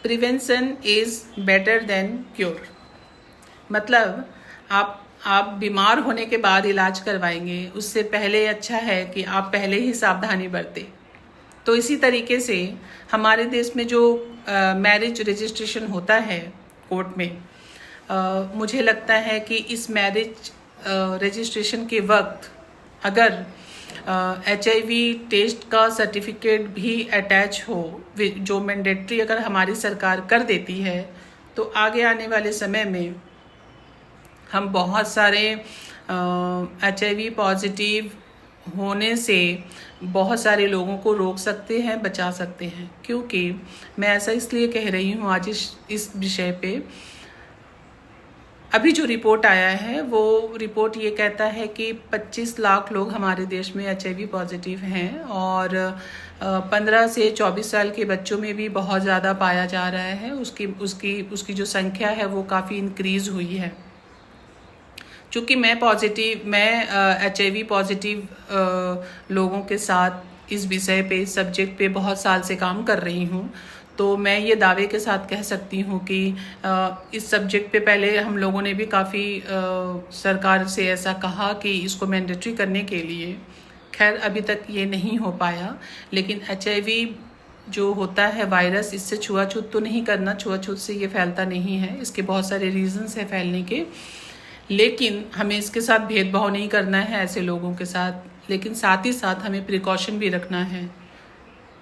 Prevention is better than cure. मतलब आप बीमार होने के बाद इलाज करवाएंगे, उससे पहले अच्छा है कि आप पहले ही सावधानी बरतें। तो इसी तरीके से हमारे देश में जो मैरिज रजिस्ट्रेशन होता है कोर्ट में, मुझे लगता है कि इस मैरिज रजिस्ट्रेशन के वक्त अगर HIV टेस्ट का सर्टिफिकेट भी अटैच हो, जो मैंडेटरी अगर हमारी सरकार कर देती है, तो आगे आने वाले समय में हम बहुत सारे HIV पॉजिटिव होने से बहुत सारे लोगों को रोक सकते हैं, बचा सकते हैं। क्योंकि मैं ऐसा इसलिए कह रही हूँ आज इस विषय पे, अभी जो रिपोर्ट आया है वो रिपोर्ट ये कहता है कि 25 लाख लोग हमारे देश में HIV पॉजिटिव हैं और 15 से 24 साल के बच्चों में भी बहुत ज़्यादा पाया जा रहा है। उसकी जो संख्या है वो काफ़ी इंक्रीज़ हुई है। चूँकि मैं HIV पॉजिटिव लोगों के साथ इस विषय पे, इस सब्जेक्ट पे बहुत साल से काम कर रही हूँ, तो मैं ये दावे के साथ कह सकती हूँ कि इस सब्जेक्ट पे पहले हम लोगों ने भी काफ़ी सरकार से ऐसा कहा कि इसको मैंडेटरी करने के लिए, खैर अभी तक ये नहीं हो पाया। लेकिन HIV जो होता है वायरस, इससे छुआछूत तो नहीं करना, छुआछूत से ये फैलता नहीं है, इसके बहुत सारे रीजंस हैं फैलने के, लेकिन हमें इसके साथ भेदभाव नहीं करना है ऐसे लोगों के साथ। लेकिन साथ ही साथ हमें प्रिकॉशन भी रखना है।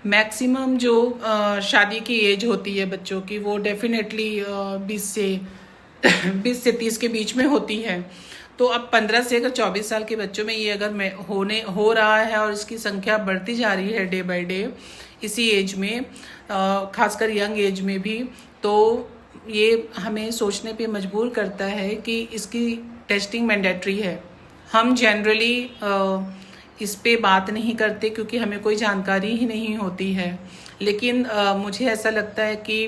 मैक्सिमम जो शादी की एज होती है बच्चों की, वो डेफिनेटली 20 से 30 के बीच में होती है। तो अब 15 से अगर 24 साल के बच्चों में ये अगर हो रहा है और इसकी संख्या बढ़ती जा रही है डे बाय डे इसी एज में, खासकर यंग एज में भी, तो ये हमें सोचने पे मजबूर करता है कि इसकी टेस्टिंग मैंडेटरी है। हम जनरली इस पे बात नहीं करते क्योंकि हमें कोई जानकारी ही नहीं होती है। लेकिन मुझे ऐसा लगता है कि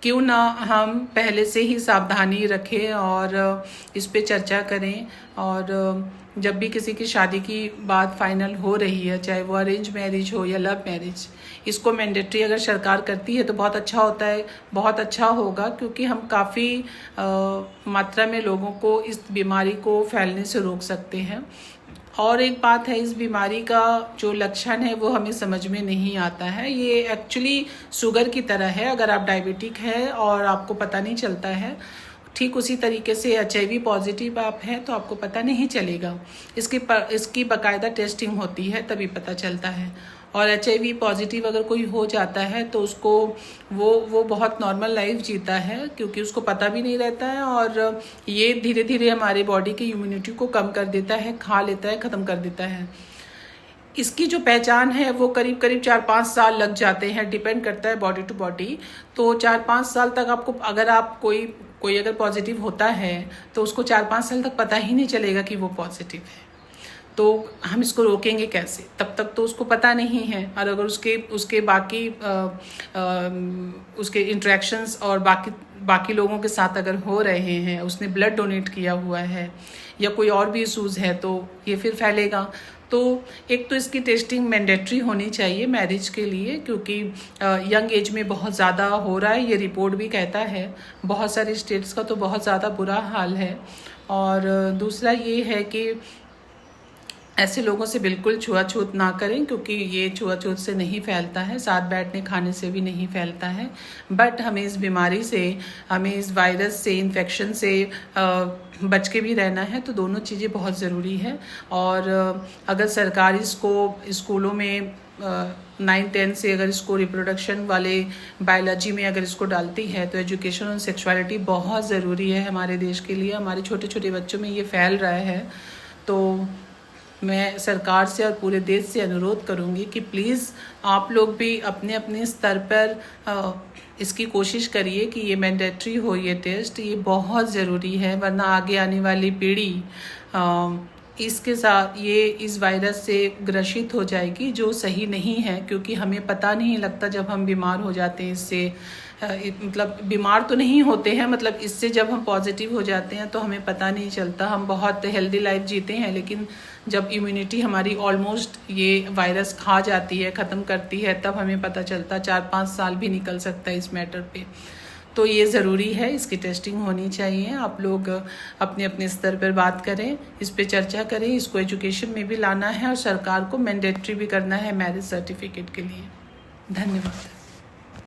क्यों ना हम पहले से ही सावधानी रखें और इस पे चर्चा करें। और जब भी किसी की शादी की बात फाइनल हो रही है, चाहे वो अरेंज मैरिज हो या लव मैरिज, इसको मैंडेटरी अगर सरकार करती है तो बहुत अच्छा होता है, बहुत अच्छा होगा, क्योंकि हम काफ़ी मात्रा में लोगों को इस बीमारी को फैलने से रोक सकते हैं। और एक बात है, इस बीमारी का जो लक्षण है वो हमें समझ में नहीं आता है। ये एक्चुअली शुगर की तरह है, अगर आप डायबिटिक है और आपको पता नहीं चलता है, ठीक उसी तरीके से HIV पॉजिटिव आप हैं तो आपको पता नहीं चलेगा। इसकी बाकायदा टेस्टिंग होती है तभी पता चलता है। और HIV पॉजिटिव अगर कोई हो जाता है तो उसको वो बहुत नॉर्मल लाइफ जीता है, क्योंकि उसको पता भी नहीं रहता है और ये धीरे धीरे हमारे बॉडी की इम्यूनिटी को कम कर देता है, खा लेता है, ख़त्म कर देता है। इसकी जो पहचान है वो करीब 4-5 साल लग जाते हैं, डिपेंड करता है बॉडी टू बॉडी। तो 4-5 साल तक आपको, अगर आप कोई अगर पॉजिटिव होता है तो उसको 4-5 साल तक पता ही नहीं चलेगा कि वो पॉजिटिव है। तो हम इसको रोकेंगे कैसे? तब तक तो उसको पता नहीं है। और अगर उसके बाकी उसके इंटरेक्शंस और बाकी लोगों के साथ अगर हो रहे हैं, उसने ब्लड डोनेट किया हुआ है या कोई और भी इशूज़ है, तो ये फिर फैलेगा। तो एक तो इसकी टेस्टिंग मैंडेटरी होनी चाहिए मैरिज के लिए, क्योंकि यंग एज में बहुत ज़्यादा हो रहा है, ये रिपोर्ट भी कहता है। बहुत सारे स्टेट्स का तो बहुत ज़्यादा बुरा हाल है। और दूसरा ये है कि ऐसे लोगों से बिल्कुल छुआछूत ना करें, क्योंकि ये छुआछूत से नहीं फैलता है, साथ बैठने खाने से भी नहीं फैलता है। बट हमें इस बीमारी से, हमें इस वायरस से, इन्फेक्शन से बच के भी रहना है, तो दोनों चीज़ें बहुत ज़रूरी है। और अगर सरकार इसको स्कूलों में 9-10 से अगर इसको रिप्रोडक्शन वाले बायोलॉजी में अगर इसको डालती है, तो एजुकेशन ऑन सेक्सुअलिटी बहुत ज़रूरी है हमारे देश के लिए। हमारे छोटे छोटे बच्चों में ये फैल रहा है। तो मैं सरकार से और पूरे देश से अनुरोध करूंगी कि प्लीज़ आप लोग भी अपने अपने स्तर पर इसकी कोशिश करिए कि ये मैंडेटरी हो, ये टेस्ट, ये बहुत ज़रूरी है। वरना आगे आने वाली पीढ़ी इसके साथ ये इस वायरस से ग्रसित हो जाएगी, जो सही नहीं है, क्योंकि हमें पता नहीं लगता जब हम बीमार हो जाते हैं इससे। मतलब बीमार तो नहीं होते हैं, मतलब इससे जब हम पॉजिटिव हो जाते हैं तो हमें पता नहीं चलता, हम बहुत हेल्दी लाइफ जीते हैं, लेकिन जब इम्यूनिटी हमारी ऑलमोस्ट ये वायरस खा जाती है, ख़त्म करती है, तब हमें पता चलता। 4-5 साल भी निकल सकता है इस मैटर पे। तो ये ज़रूरी है, इसकी टेस्टिंग होनी चाहिए। आप लोग अपने अपने स्तर पर बात करें, इस पे चर्चा करें, इसको एजुकेशन में भी लाना है और सरकार को मैंडेटरी भी करना है मैरिज सर्टिफिकेट के लिए। धन्यवाद।